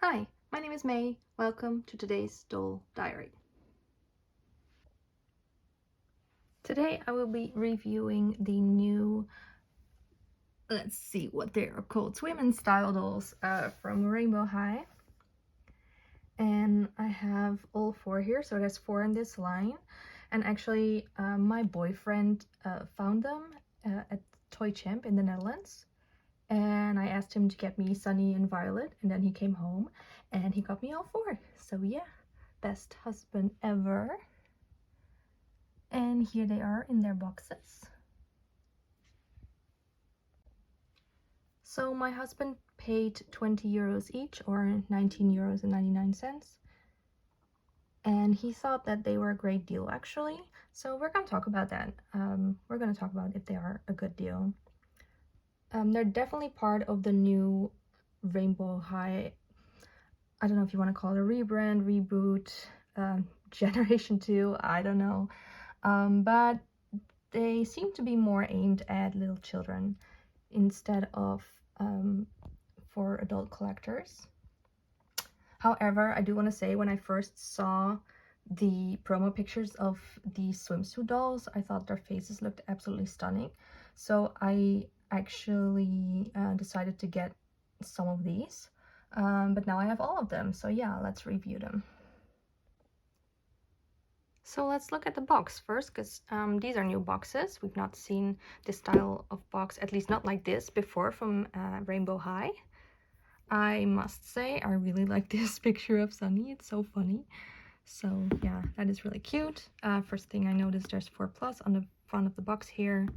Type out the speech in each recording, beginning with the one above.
Hi, my name is May. Welcome to today's doll diary. Today I will be reviewing the new, let's see what they are called, swim and style dolls from Rainbow High. And I have all 4 here, so there's 4 in this line. And actually my boyfriend found them at Toy Champ in the Netherlands. And I asked him to get me Sunny and Violet, and then he came home and he got me all 4. So yeah, best husband ever. And here they are in their boxes. So my husband paid 20 euros each, or 19 euros and 99 cents. And he thought that they were a great deal actually. So we're going to talk about that. We're going to talk about if they are a good deal. They're definitely part of the new Rainbow High, I don't know if you want to call it a rebrand, reboot, generation 2, I don't know. But they seem to be more aimed at little children instead of for adult collectors. However, I do want to say, when I first saw the promo pictures of these swimsuit dolls, I thought their faces looked absolutely stunning. So I actually decided to get some of these. But now I have all of them. So yeah, let's review them. So let's look at the box first, because these are new boxes. We've not seen this style of box, at least not like this, before from Rainbow High. I must say, I really like this picture of Sunny. It's so funny. So yeah, that is really cute. First thing I noticed, there's 4+ on the front of the box here.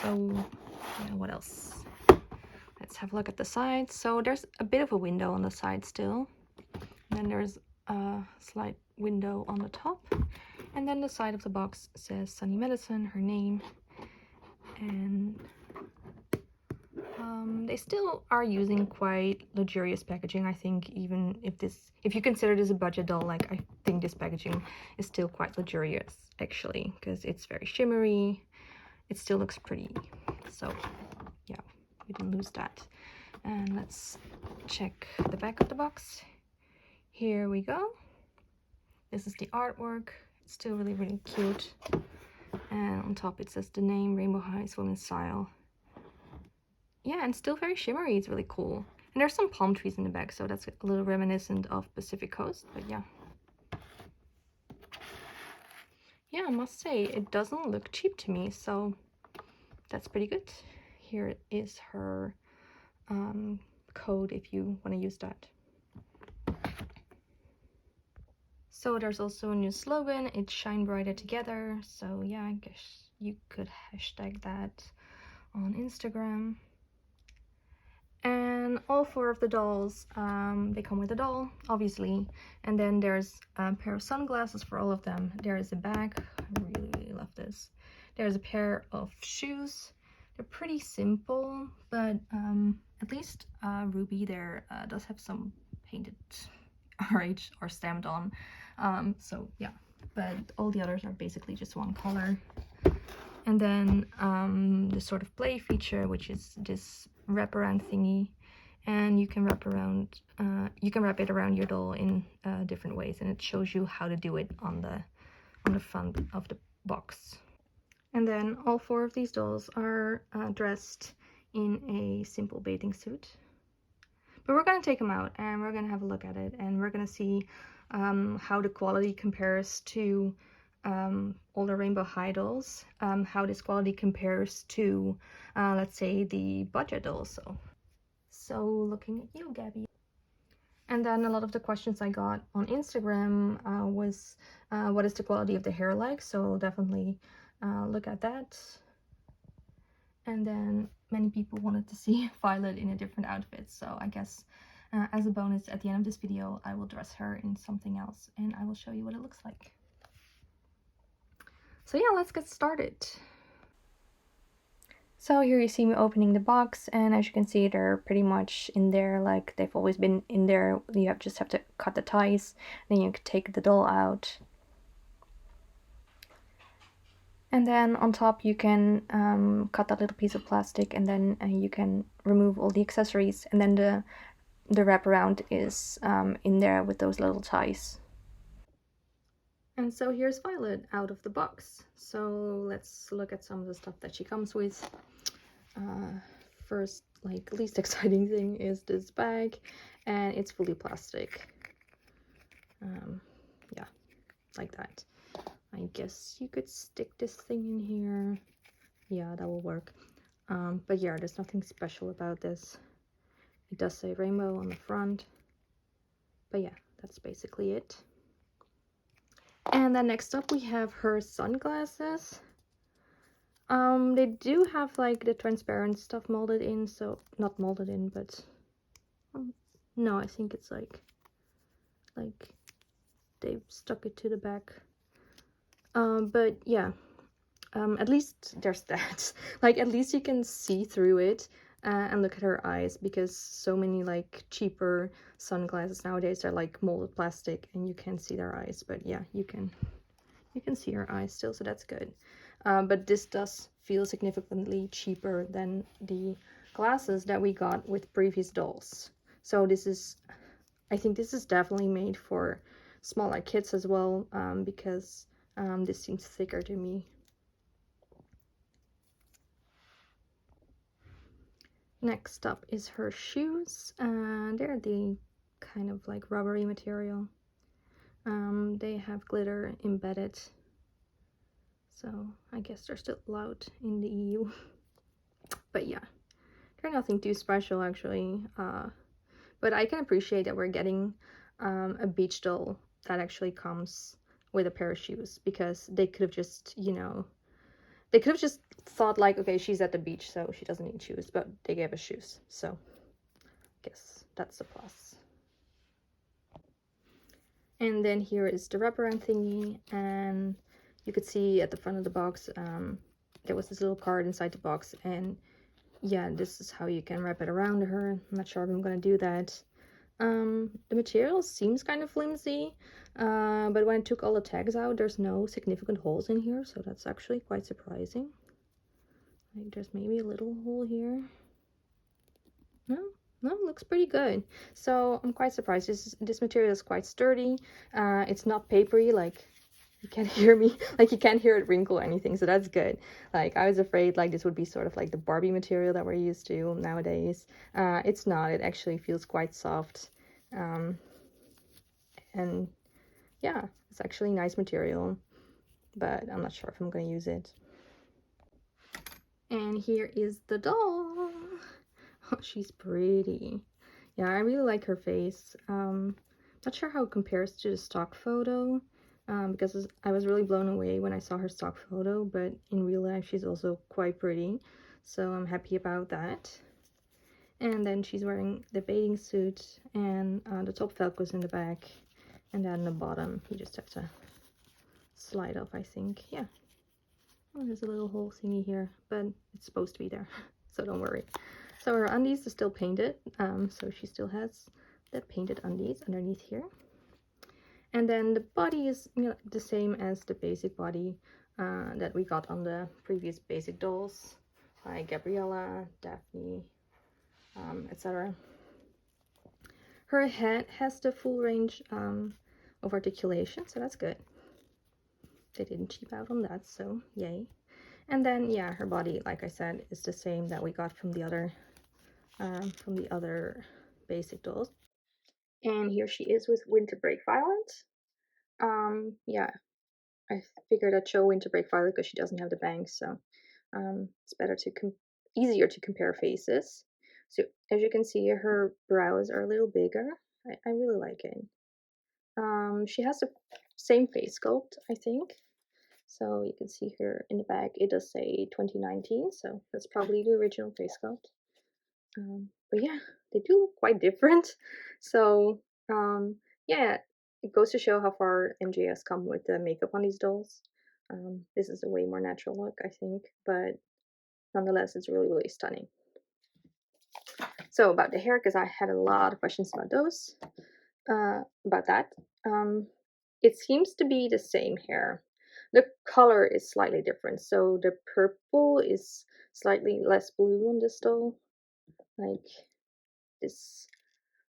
So yeah, what else? Let's have a look at the sides. So there's a bit of a window on the side still. And then there's a slight window on the top. And then the side of the box says Sunny Medicine, her name. And they still are using quite luxurious packaging. I think even if you consider this a budget doll, like, I think this packaging is still quite luxurious actually, because it's very shimmery. It still looks pretty. So yeah, we didn't lose that. And let's check the back of the box. Here we go. This is the artwork. It's still really, really cute. And on top it says the name, Rainbow High Swim and Style. Yeah, and still very shimmery. It's really cool. And there's some palm trees in the back, so that's a little reminiscent of Pacific Coast. But yeah. Yeah, I must say, it doesn't look cheap to me, so that's pretty good. Here is her code if you want to use that. So there's also a new slogan, it's Shine Brighter Together. So yeah, I guess you could hashtag that on Instagram. And all 4 of the dolls, they come with a doll, obviously. And then there's a pair of sunglasses for all of them. There is a bag. I really, really love this. There's a pair of shoes. They're pretty simple, but at least Ruby there does have some painted RH or stamped on. So yeah, but all the others are basically just one color. And then the sort of play feature, which is this wraparound thingy, and you can wrap it around your doll in different ways, and it shows you how to do it on the front of the box. And then all 4 of these dolls are dressed in a simple bathing suit. But we're going to take them out and we're going to have a look at it, and we're going to see how the quality compares to all the Rainbow High dolls, how this quality compares to, let's say, the budget dolls. So looking at you, Gabby. And then a lot of the questions I got on Instagram was, what is the quality of the hair like? So definitely look at that. And then many people wanted to see Violet in a different outfit, so I guess as a bonus at the end of this video I will dress her in something else and I will show you what it looks like. So yeah, let's get started. So here you see me opening the box, and as you can see, they're pretty much in there like they've always been in there. You just have to cut the ties, then you can take the doll out. And then on top you can cut that little piece of plastic, and then you can remove all the accessories, and then the the wraparound is in there with those little ties. And so here's Violet out of the box. So let's look at some of the stuff that she comes with. First, like, least exciting thing is this bag, and it's fully plastic. Yeah, like that. I guess you could stick this thing in here. Yeah, that will work. But yeah, there's nothing special about this. It does say rainbow on the front. But yeah, that's basically it. And then next up we have her sunglasses. They do have like the transparent stuff molded in, so not molded in, but no, I think it's like they've stuck it to the back. But yeah, at least there's that. Like, at least you can see through it and look at her eyes, because so many like cheaper sunglasses nowadays are like molded plastic and you can't see their eyes. But yeah, you can see her eyes still, so that's good. But this does feel significantly cheaper than the glasses that we got with previous dolls. So this is, I think this is definitely made for smaller kids as well, because this seems thicker to me. Next up is her shoes, and they're the kind of like rubbery material. They have glitter embedded, so I guess they're still allowed in the EU. But yeah, they're nothing too special actually. But I can appreciate that we're getting a beach doll that actually comes with a pair of shoes, because they could have just, you know, they could have just thought like, okay, she's at the beach, so she doesn't need shoes, but they gave us shoes, so I guess that's a plus. And then here is the wraparound thingy, and you could see at the front of the box, there was this little card inside the box, and yeah, this is how you can wrap it around her. I'm not sure if I'm gonna do that. The material seems kind of flimsy, but when I took all the tags out, there's no significant holes in here, so that's actually quite surprising. Like, there's maybe a little hole here. No, looks pretty good. So I'm quite surprised. This material is quite sturdy. It's not papery, like, you can't hear me, like, you can't hear it wrinkle or anything, so that's good. Like, I was afraid like this would be sort of like the Barbie material that we're used to nowadays. It's not. It actually feels quite soft. And yeah, it's actually nice material, but I'm not sure if I'm gonna use it. And here is the doll. Oh, she's pretty. Yeah, I really like her face. Not sure how it compares to the stock photo, because I was really blown away when I saw her stock photo, but in real life she's also quite pretty, so I'm happy about that. And then she's wearing the bathing suit, and the top velcro's in the back, and then the bottom you just have to slide off, I think. Yeah. Oh, there's a little hole thingy here, but it's supposed to be there, so don't worry. So her undies are still painted, so she still has the painted undies underneath here. And then the body is, you know, the same as the basic body that we got on the previous basic dolls, like Gabriella, Daphne, etc. Her head has the full range of articulation, so that's good. They didn't cheap out on that, so yay. And then yeah, her body, like I said, is the same that we got from the other basic dolls. And here she is with Winter Break Violet. Yeah, I figured I'd show Winter Break Violet because she doesn't have the bangs, so it's better to easier to compare faces. So as you can see, her brows are a little bigger. I really like it. She has the same face sculpt, I think. So you can see here in the back, it does say 2019, so that's probably the original face sculpt. But yeah, they do look quite different. So yeah, it goes to show how far MJ come with the makeup on these dolls. This is a way more natural look, I think, but nonetheless, it's really, really stunning. So about the hair, because I had a lot of questions about those, about that. It seems to be the same hair. The color is slightly different. So the purple is slightly less blue on this doll. Like this,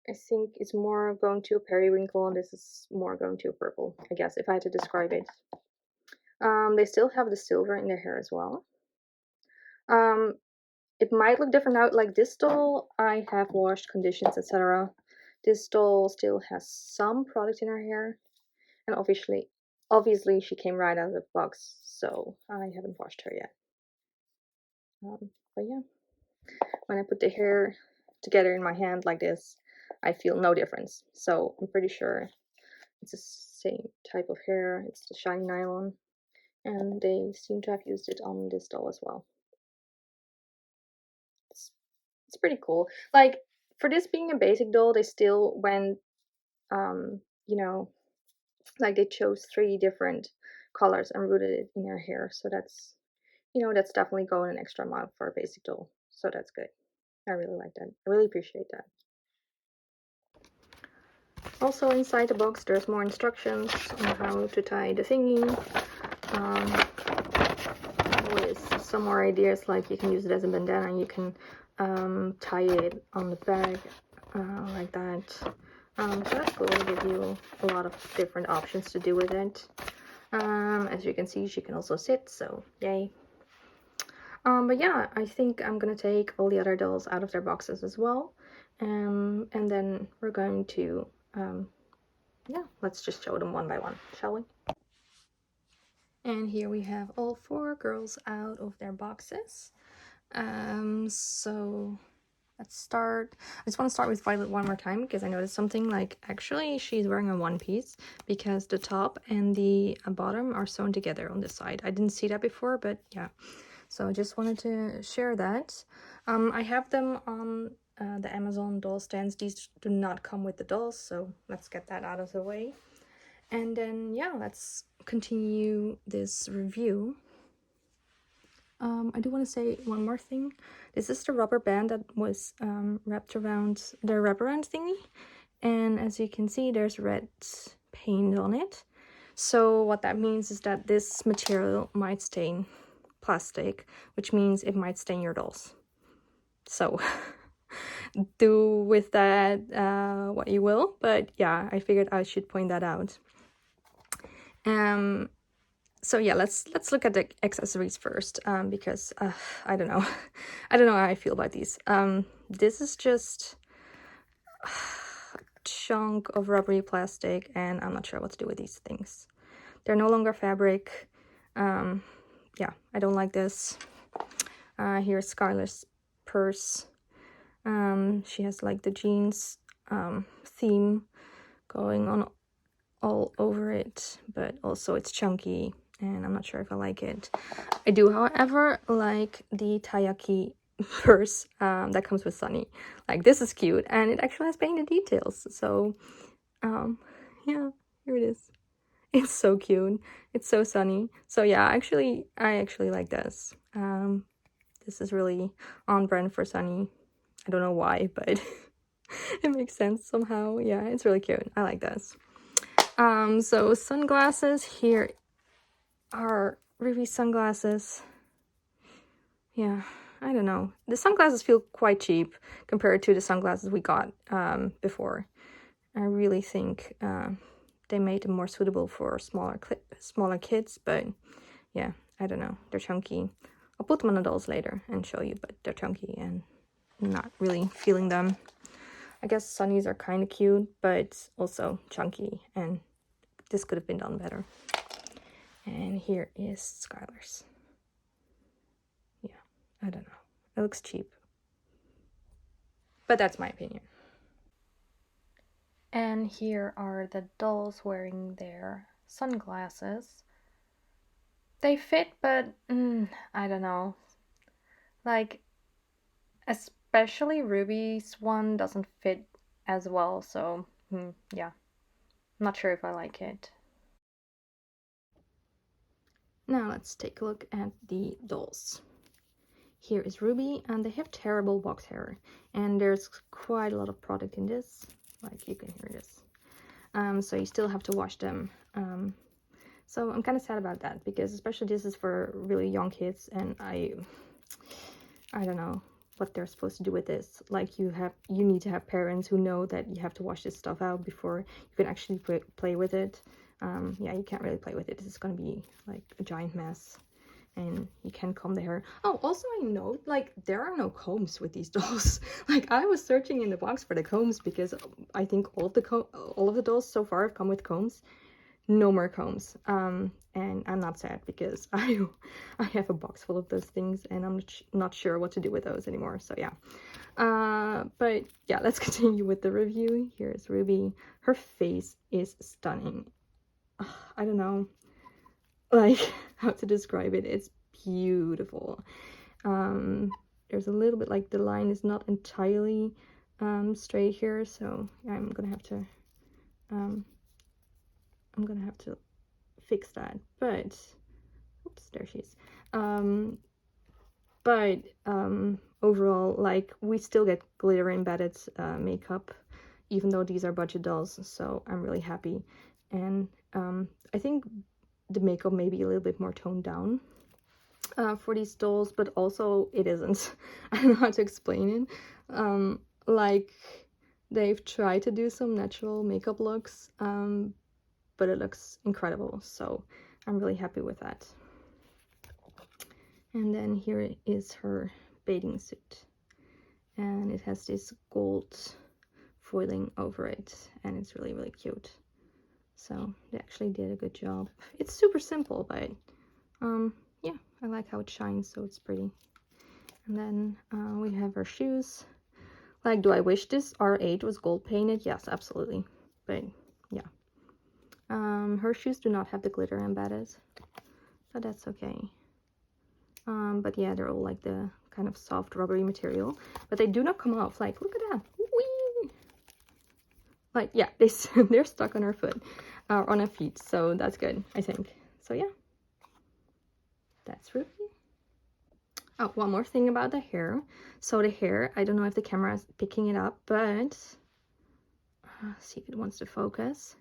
I think it's more going to a periwinkle, and this is more going to a purple, I guess, if I had to describe it. They still have the silver in their hair as well. It might look different now. Like this doll, I have washed, conditions, etc. This doll still has some product in her hair, and obviously she came right out of the box, so I haven't washed her yet. But yeah, when I put the hair together in my hand like this, I feel no difference. So I'm pretty sure it's the same type of hair. It's the shiny nylon, and they seem to have used it on this doll as well. It's pretty cool. Like, for this being a basic doll, they still went, you know, like they chose 3 different colors and rooted it in her hair. So that's, that's definitely going an extra mile for a basic doll. So that's good. I really like that. I really appreciate that. Also inside the box, there's more instructions on how to tie the thingy. With some more ideas, like you can use it as a bandana, you can tie it on the bag like that. So that's cool. They give you a lot of different options to do with it. As you can see, she can also sit, so yay. But yeah, I think I'm gonna take all the other dolls out of their boxes as well. And then we're going to, yeah, let's just show them one by one, shall we? And here we have all 4 girls out of their boxes. So let's start. I just want to start with Violet one more time because I noticed something, like actually she's wearing a one piece because the top and the bottom are sewn together on this side. I didn't see that before, but yeah. So I just wanted to share that. I have them on the Amazon doll stands. These do not come with the dolls, so let's get that out of the way. And then, yeah, let's continue this review. I do want to say one more thing. This is the rubber band that was wrapped around the wraparound thingy. And as you can see, there's red paint on it. So what that means is that this material might stain plastic, which means it might stain your dolls. So do with that what you will. But yeah, I figured I should point that out. So yeah, let's look at the accessories first, because I don't know. I don't know how I feel about these. This is just a chunk of rubbery plastic, and I'm not sure what to do with these things. They're no longer fabric. Yeah, I don't like this. Here's Skylar's purse. She has like the jeans theme going on all over it, but also it's chunky and I'm not sure if I like it. I do, however, like the Taiyaki purse that comes with Sunny. Like, this is cute, and it actually has painted details. So yeah, here it is. It's so cute. It's so Sunny. So yeah, I actually like this. This is really on brand for Sunny. I don't know why, but it makes sense somehow. Yeah, it's really cute. I like this. So sunglasses. Here are Ruby sunglasses. Yeah, I don't know. The sunglasses feel quite cheap compared to the sunglasses we got before. I really think they made them more suitable for smaller kids, but yeah, I don't know. They're chunky. I'll put them on the dolls later and show you, but they're chunky and I'm not really feeling them. I guess Sunnies are kind of cute, but also chunky, and this could have been done better. And here is Skylar's. Yeah, I don't know. It looks cheap. But that's my opinion. And here are the dolls wearing their sunglasses. They fit, but I don't know. Like, especially Ruby's one doesn't fit as well, so yeah. I'm not sure if I like it. Now let's take a look at the dolls. Here is Ruby, and they have terrible box hair, and there's quite a lot of product in this, like you can hear this. So you still have to wash them. So I'm kind of sad about that, because especially this is for really young kids, and I don't know, what they're supposed to do with this. Like you need to have parents who know that you have to wash this stuff out before you can actually play with it. Yeah, you can't really play with it. This is gonna be like a giant mess. And you can comb the hair. Oh, also I know, like, there are no combs with these dolls. Like, I was searching in the box for the combs because I think all of the dolls so far have come with combs. No more combs. And I'm not sad because I have a box full of those things and I'm not sure what to do with those anymore. So yeah. But yeah, let's continue with the review. Here's Ruby. Her face is stunning. I don't know, like, how to describe it. It's beautiful. There's a little bit, like, the line is not entirely straight here, so I'm gonna have to fix that. But oops, there she is. But overall, like, we still get glitter embedded makeup, even though these are budget dolls, so I'm really happy. And I think the makeup may be a little bit more toned down for these dolls, but also it isn't. I don't know how to explain it. Like, they've tried to do some natural makeup looks, but it looks incredible, so I'm really happy with that. And then here is her bathing suit, and it has this gold foiling over it, and it's really, really cute. So they actually did a good job. It's super simple, but yeah, I like how it shines, so it's pretty. And then we have her shoes. Like, do I wish this R8 was gold painted? Yes, absolutely. But yeah. Her shoes do not have the glitter embedded, but that's okay. But yeah, they're all like the kind of soft rubbery material, but they do not come off. Like, look at that. Whee! Like, yeah, they're stuck on her foot, on her feet, so that's good, I think. So yeah, that's Ruby. Oh, one more thing about the hair. So the hair, I don't know if the camera is picking it up, but see if it wants to focus.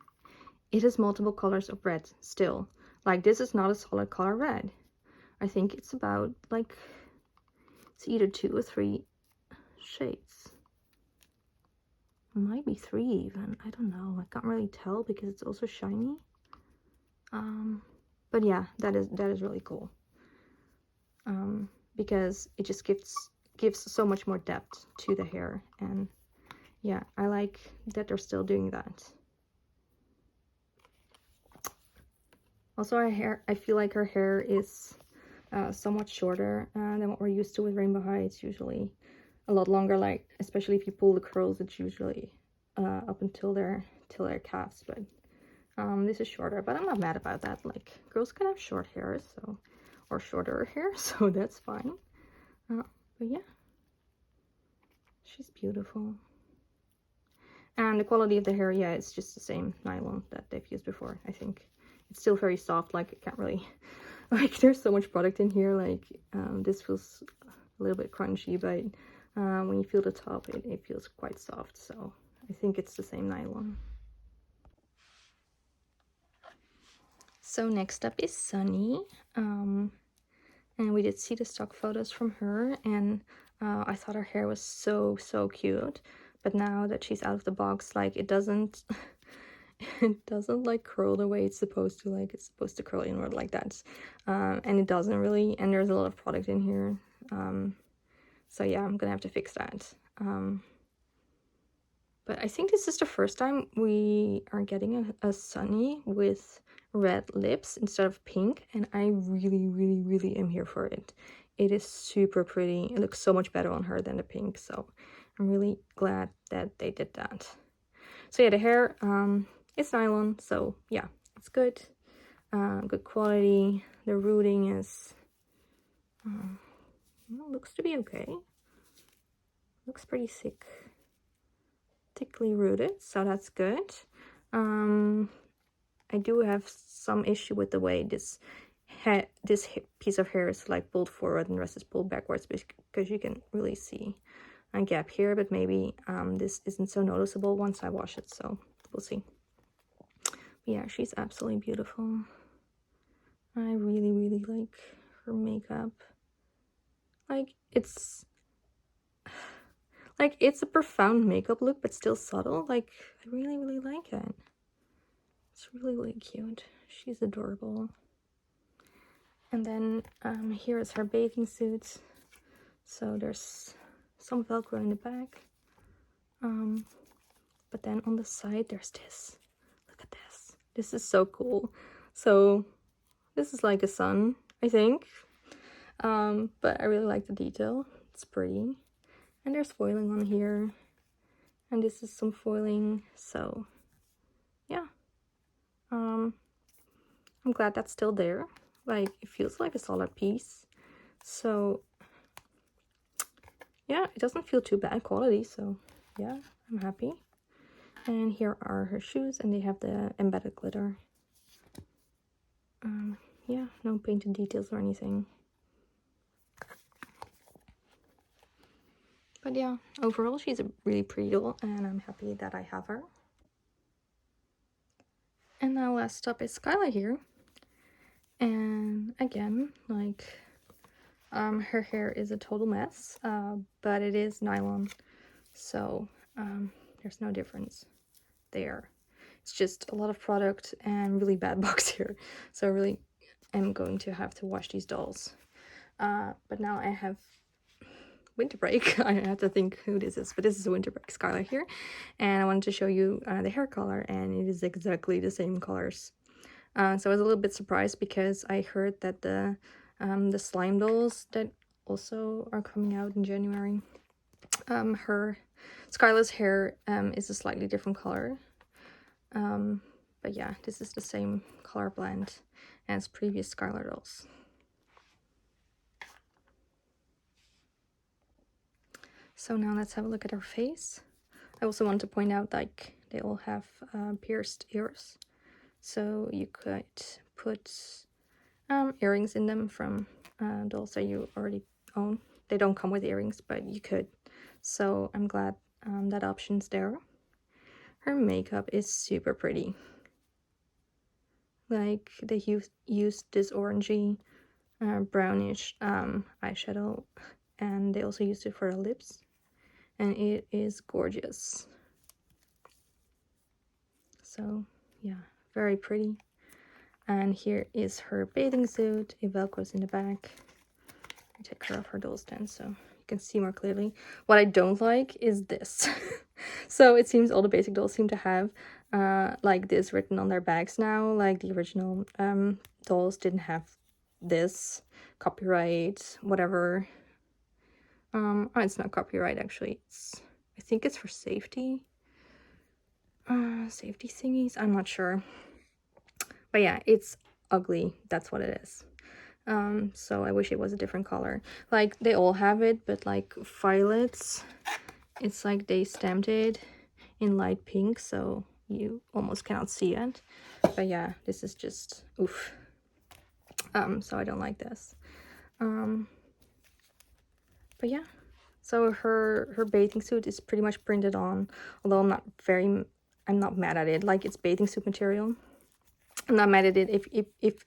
It has multiple colors of red still. Like, this is not a solid color red. I think it's about, like, it's either 2 or 3 shades. It might be 3 even. I don't know. I can't really tell because it's also shiny. But yeah, that is really cool. Because it just gives so much more depth to the hair, and yeah, I like that they're still doing that. Also, I feel like her hair is somewhat shorter than what we're used to with Rainbow High. It's usually a lot longer, like, especially if you pull the curls, it's usually up until their calves, but this is shorter, but I'm not mad about that. Like, girls can have short hair, so, or shorter hair, so that's fine. But yeah, she's beautiful. And the quality of the hair, yeah, it's just the same nylon that they've used before. I think it's still very soft. Like, it can't really, like, there's so much product in here. Like, this feels a little bit crunchy, but when you feel the top, it feels quite soft. So I think it's the same nylon. So next up is Sunny, and we did see the stock photos from her, and I thought her hair was so cute. But now that she's out of the box, like, it doesn't like curl the way it's supposed to. Like, it's supposed to curl inward like that, and it doesn't really, and there's a lot of product in here, so yeah, I'm gonna have to fix that. But I think this is the first time we are getting a Sunny with red lips instead of pink, and I really am here for it. It is super pretty. It looks so much better on her than the pink, so I'm really glad that they did that. So yeah, the hair, it's nylon, so yeah, it's good. Good quality. The rooting is, looks to be okay. Looks pretty thickly rooted, so that's good. I do have some issue with the way this piece of hair is, like, pulled forward and the rest is pulled backwards, because you can really see a gap here, but maybe this isn't so noticeable once I wash it, so we'll see. But yeah, she's absolutely beautiful. I really like her makeup. Like, it's like, it's a profound makeup look, but still subtle. Like, I really, really like it. It's really, really cute. She's adorable. And then here is her bathing suit. So there's some Velcro in the back. But then on the side, there's this. Look at this. This is so cool. So this is like a sun, I think. But I really like the detail. It's pretty. And there's foiling on here. And this is some foiling. So yeah. I'm glad that's still there. Like, it feels like a solid piece. So yeah, it doesn't feel too bad quality. So yeah, I'm happy. And here are her shoes, and they have the embedded glitter. Yeah, no painted details or anything. But yeah, overall, she's a really pretty doll, and I'm happy that I have her. And now last up is Skylar here. And again, like, her hair is a total mess, but it is nylon. So, there's no difference there. It's just a lot of product and really bad box here. So I really am going to have to wash these dolls. But now I have winter break. I have to think who this is, but this is a winter break Scarlet here. And I wanted to show you the hair color, and it is exactly the same colors. So I was a little bit surprised because I heard that the slime dolls that also are coming out in January, her Scarlet's hair is a slightly different color. But yeah, this is the same color blend as previous Scarlet dolls. So now let's have a look at her face. I also want to point out, like, they all have pierced ears. So you could put earrings in them from dolls that you already own. They don't come with earrings, but you could. So I'm glad that option's there. Her makeup is super pretty. Like, they used this orangey, brownish eyeshadow, and they also used it for her lips. And it is gorgeous. So yeah, very pretty. And here is her bathing suit. It velcros in the back. I take her off her doll stand so you can see more clearly. What I don't like is this. So it seems all the basic dolls seem to have like this written on their bags now. Like, the original dolls didn't have this. Copyright, whatever. Oh, it's not copyright, actually. I think it's for safety. Safety thingies? I'm not sure. But yeah, it's ugly. That's what it is. So I wish it was a different color. Like, they all have it, but like Violet's, it's like they stamped it in light pink, so you almost cannot see it. But yeah, this is just oof. So I don't like this. But yeah, so her bathing suit is pretty much printed on, although I'm not mad at it. Like, it's bathing suit material. I'm not mad at it. If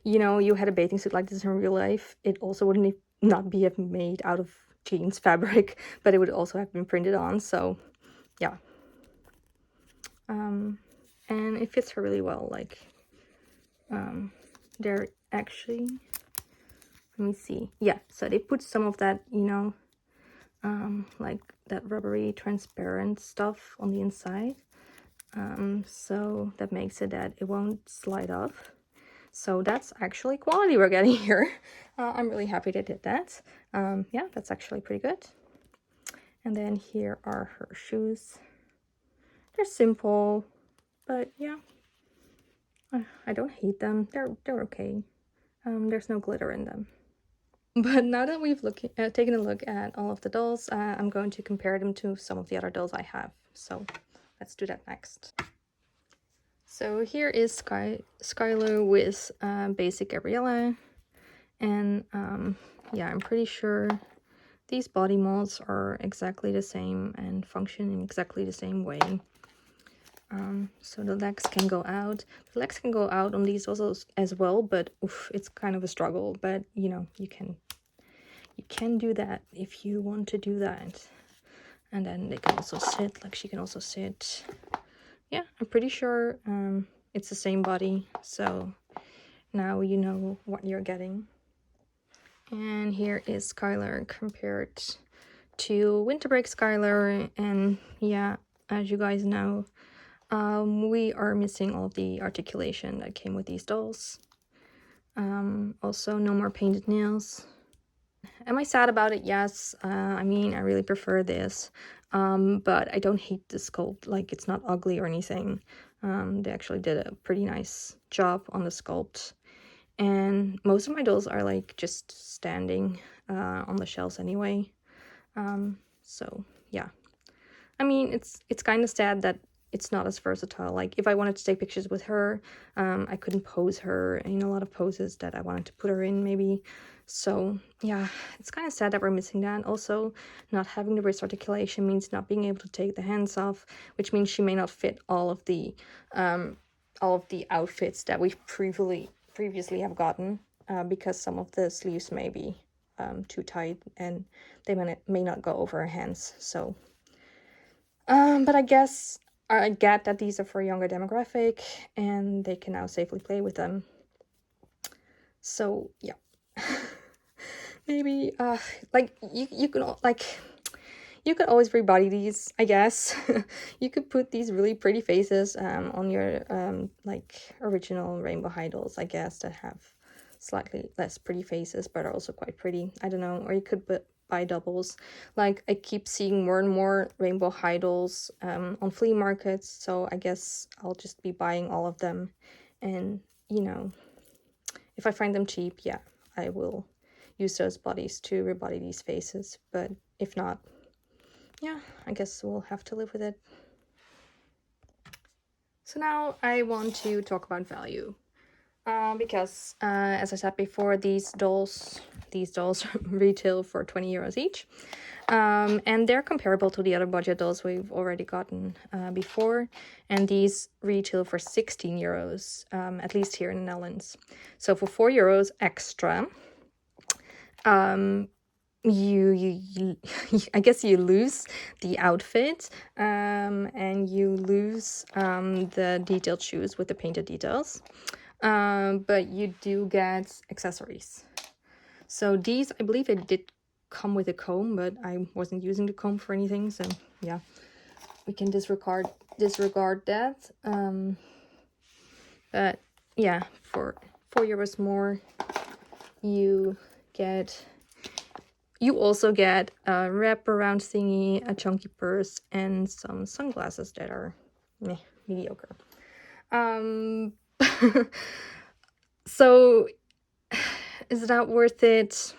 you know, you had a bathing suit like this in real life, it also wouldn't not be made out of jeans fabric, but it would also have been printed on. So yeah, and it fits her really well. Like, they're actually, let me see, yeah, so they put some of that, you know, like that rubbery transparent stuff on the inside, so that makes it that it won't slide off. So that's actually quality we're getting here. I'm really happy they did that. Yeah, that's actually pretty good. And then here are her shoes. They're simple, but yeah, I don't hate them. They're okay. There's no glitter in them. But now that we've taken a look at all of the dolls, I'm going to compare them to some of the other dolls I have. So let's do that next. So here is Skylar with basic Gabriella. And yeah, I'm pretty sure these body molds are exactly the same and function in exactly the same way. So the legs can go out. The legs can go out on these also as well, but oof, it's kind of a struggle. But you know, you you can do that if you want to do that. And then they can also sit, like she can also sit. Yeah, I'm pretty sure it's the same body, so now you know what you're getting. And here is Skylar compared to Winter Break Skylar, and yeah, as you guys know, we are missing all of the articulation that came with these dolls. Also, no more painted nails. Am I sad about it? Yes. I mean, I really prefer this, but I don't hate the sculpt. Like, it's not ugly or anything. They actually did a pretty nice job on the sculpt. And most of my dolls are like just standing on the shelves anyway. So yeah, I mean, it's kind of sad that it's not as versatile. Like, if I wanted to take pictures with her, I couldn't pose her in a lot of poses that I wanted to put her in, maybe. So yeah, it's kind of sad that we're missing that. Also, not having the wrist articulation means not being able to take the hands off, which means she may not fit all of the outfits that we've previously have gotten, because some of the sleeves may be too tight and they may not go over her hands. So but I guess I get that these are for a younger demographic and they can now safely play with them. So yeah. Maybe like you can like you could always rebody these, I guess. You could put these really pretty faces on your like original Rainbow High dolls, I guess, that have slightly less pretty faces but are also quite pretty. I don't know. Or you could buy doubles. Like, I keep seeing more and more Rainbow High dolls on flea markets, so I guess I'll just be buying all of them. And, you know, if I find them cheap, yeah, I will use those bodies to rebody these faces. But if not, yeah, I guess we'll have to live with it. So now I want to talk about value. Because, as I said before, these dolls retail for 20 euros each. And they're comparable to the other budget dolls we've already gotten before. And these retail for 16 euros, at least here in the Netherlands. So for 4 euros extra, you I guess you lose the outfit, and you lose the detailed shoes with the painted details. But you do get accessories. So these, I believe it did come with a comb, but I wasn't using the comb for anything, so yeah, we can disregard that. But yeah, for 4 euros more, you also get a wraparound thingy, a chunky purse, and some sunglasses that are mediocre. So is that worth it?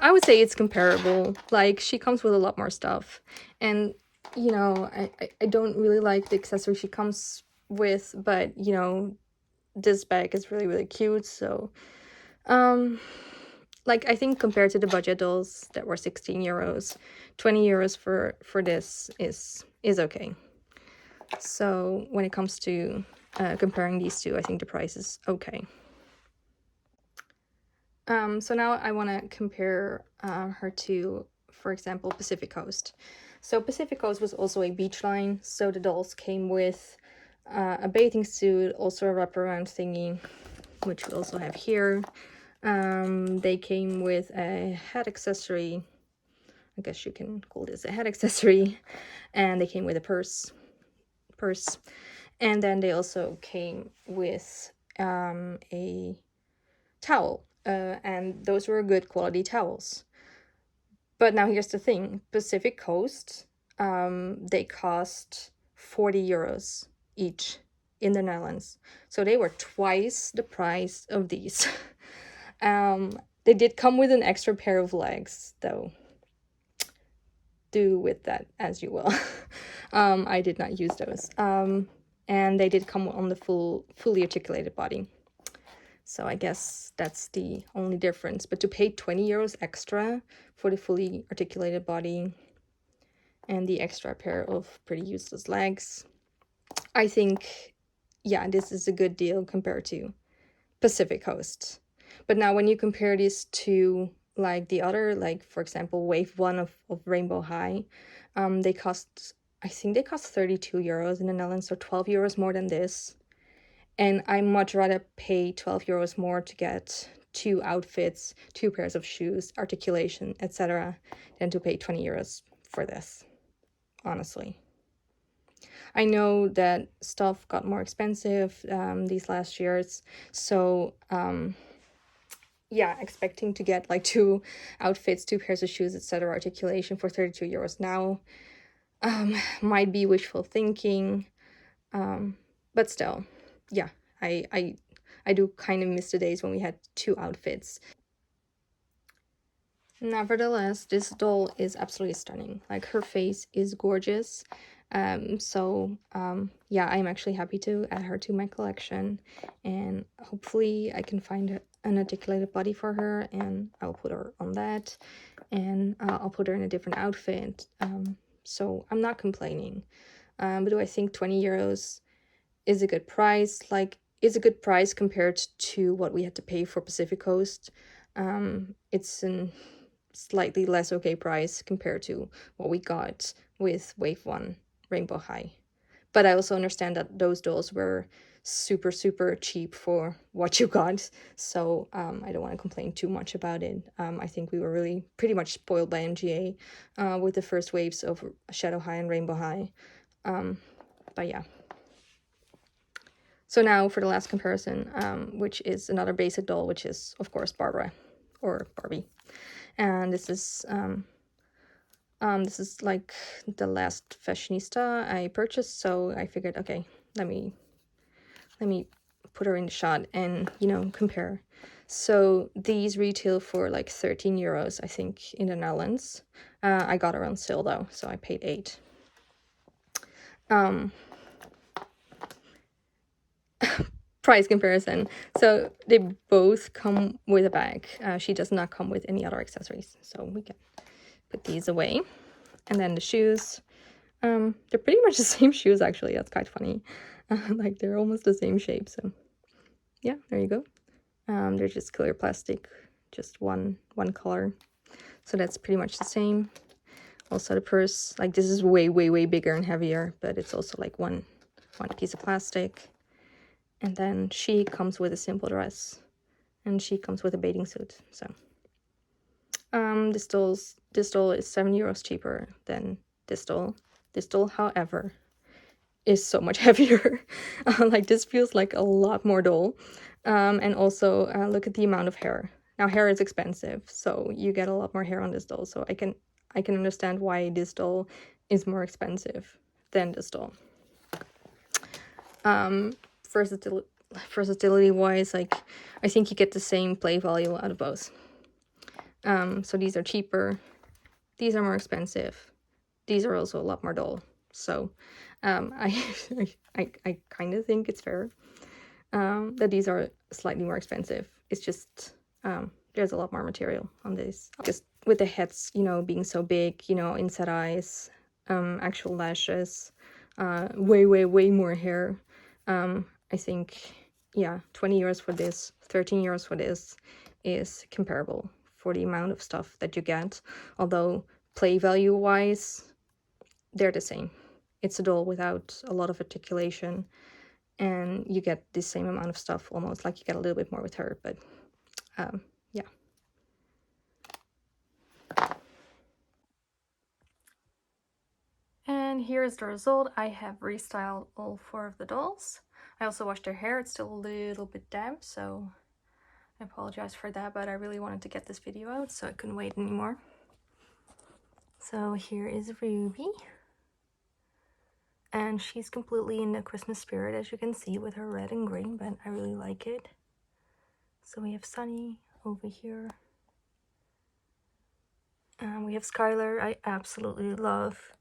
I would say it's comparable. Like, she comes with a lot more stuff, and you know, I don't really like the accessory she comes with, but you know, this bag is really cute. So like, I think compared to the budget dolls that were 16 euros, 20 euros for this is okay. So when it comes to comparing these two, I think the price is okay. So now I want to compare her to, for example, Pacific Coast. So Pacific Coast was also a beach line, so the dolls came with a bathing suit, also a wraparound thingy, which we also have here. They came with a head accessory. I guess you can call this a head accessory. And they came with a purse. And then they also came with a towel. And those were good quality towels. But now here's the thing. Pacific Coast, they cost 40 euros each in the Netherlands. So they were twice the price of these. They did come with an extra pair of legs, though. Do with that as you will. I did not use those. And they did come on the fully articulated body. So I guess that's the only difference. But to pay 20 euros extra for the fully articulated body and the extra pair of pretty useless legs, I think, yeah, this is a good deal compared to Pacific Coast. But now when you compare these to like the other, like for example, wave 1 of Rainbow High, they cost, I think they cost 32 euros in the Netherlands, so 12 euros more than this. And I much rather pay 12 euros more to get 2 outfits, 2 pairs of shoes, articulation, etc., than to pay 20 euros for this, honestly. I know that stuff got more expensive these last years, so yeah, expecting to get like 2 outfits, 2 pairs of shoes, etc., articulation for 32 euros now might be wishful thinking, but still, yeah, I do kind of miss the days when we had 2 outfits. Nevertheless, this doll is absolutely stunning. Like, her face is gorgeous. Yeah, I'm actually happy to add her to my collection, and hopefully I can find an articulated body for her, and I'll put her on that, and I'll put her in a different outfit. So I'm not complaining. But do I think 20 euros is a good price? Like, it's a good price compared to what we had to pay for Pacific Coast. It's an slightly less okay price compared to what we got with Wave 1 Rainbow High. But I also understand that those dolls were super, super cheap for what you got, so I don't want to complain too much about it. I think we were really pretty much spoiled by MGA with the first waves of Shadow High and Rainbow High. But yeah. So now for the last comparison, which is another basic doll, which is, of course, Barbara, or Barbie. And this is like the last fashionista I purchased, so I figured, okay, let me put her in the shot and, you know, compare. So these retail for like 13 euros, I think, in the Netherlands. I got her on sale though, so I paid 8. Price comparison. So they both come with a bag. She does not come with any other accessories, so we can put these away. And then the shoes, they're pretty much the same shoes, actually. That's quite funny. Like, they're almost the same shape, so yeah, there you go. They're just clear plastic, just one color, so that's pretty much the same. Also the purse, like, this is way bigger and heavier, but it's also like one piece of plastic. And then she comes with a simple dress, and she comes with a bathing suit. So this doll is 7 euros cheaper than this doll. This doll, however, is so much heavier. Like, this feels like a lot more doll. And also look at the amount of hair. Now, hair is expensive, so you get a lot more hair on this doll, so I can understand why this doll is more expensive than this doll. Versatility wise, like, I think you get the same play value out of both. So these are cheaper, these are more expensive, these are also a lot more dull. So I kind of think it's fair that these are slightly more expensive. It's just there's a lot more material on this. Just with the heads, you know, being so big, you know, inside eyes, actual lashes, way more hair. I think, yeah, 20 euros for this, 13 euros for this is comparable for the amount of stuff that you get. Although play value wise, they're the same. It's a doll without a lot of articulation, and you get the same amount of stuff, almost. Like, you get a little bit more with her, but yeah. And here's the result. I have restyled all 4 of the dolls. I also washed their hair. It's still a little bit damp, so I apologize for that, but I really wanted to get this video out, so I couldn't wait anymore. So here is Ruby. And she's completely in the Christmas spirit, as you can see, with her red and green, but I really like it. So we have Sunny over here. We have Skylar. I absolutely love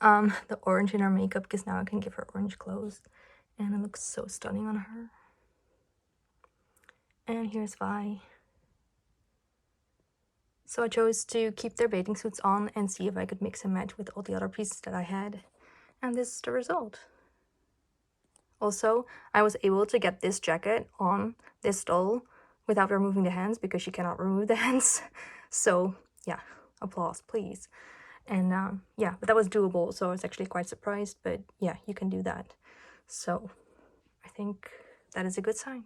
the orange in her makeup, because now I can give her orange clothes, and it looks so stunning on her. And here's Vi. So I chose to keep their bathing suits on and see if I could mix and match with all the other pieces that I had. And this is the result. Also, I was able to get this jacket on this doll without removing the hands, because she cannot remove the hands. So yeah, applause please. And yeah, but that was doable, so I was actually quite surprised, but yeah, you can do that. So I think that is a good sign.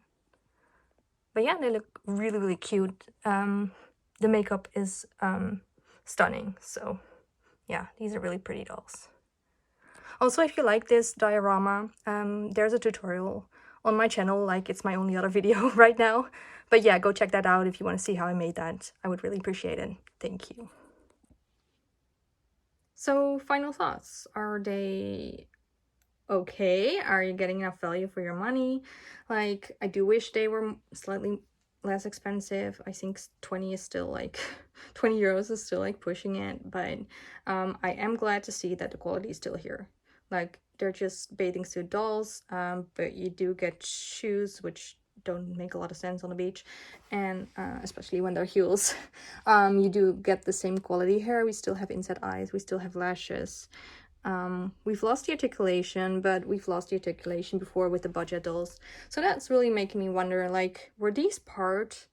But yeah, they look really, really cute. The makeup is stunning, so yeah, these are really pretty dolls. Also, if you like this diorama, there's a tutorial on my channel, like it's my only other video right now. But yeah, go check that out if you want to see how I made that. I would really appreciate it. Thank you. So, final thoughts. Are they okay? Are you getting enough value for your money? Like, I do wish they were slightly less expensive. I think 20 is still like 20 euros is still like pushing it, but I am glad to see that the quality is still here. Like, they're just bathing suit dolls, but you do get shoes which don't make a lot of sense on the beach, and especially when they're heels. You do get the same quality hair. We still have inside eyes, we still have lashes. We've lost the articulation, but we've lost the articulation before with the budget dolls. So that's really making me wonder, like, were these part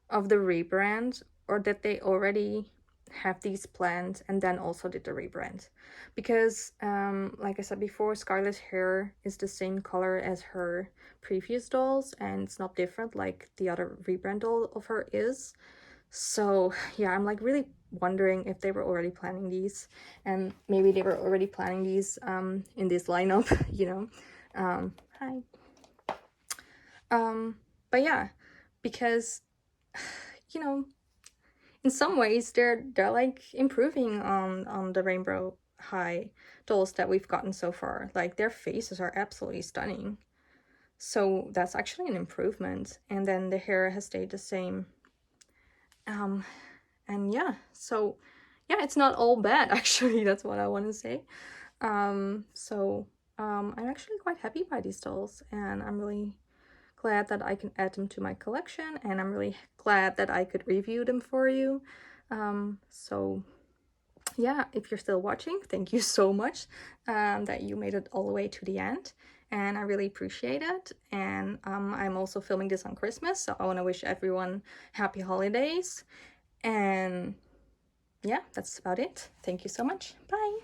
of the rebrand, or did they already have these planned and then also did the rebrand? Because, like I said before, Scarlett's hair is the same color as her previous dolls, and it's not different like the other rebrand doll of her is. So yeah, I'm like really wondering if they were already planning these, and maybe they were already planning these in this lineup, you know. Hi. But yeah, because you know, in some ways they're like improving on the Rainbow High dolls that we've gotten so far. Like, their faces are absolutely stunning. So that's actually an improvement. And then the hair has stayed the same. And yeah, so yeah, it's not all bad actually. That's what I want to say. I'm actually quite happy by these dolls, and I'm really glad that I can add them to my collection, and I'm really glad that I could review them for you. So yeah, if you're still watching, thank you so much that you made it all the way to the end, and I really appreciate it. And I'm also filming this on Christmas, so I want to wish everyone happy holidays. And yeah, that's about it. Thank you so much. Bye.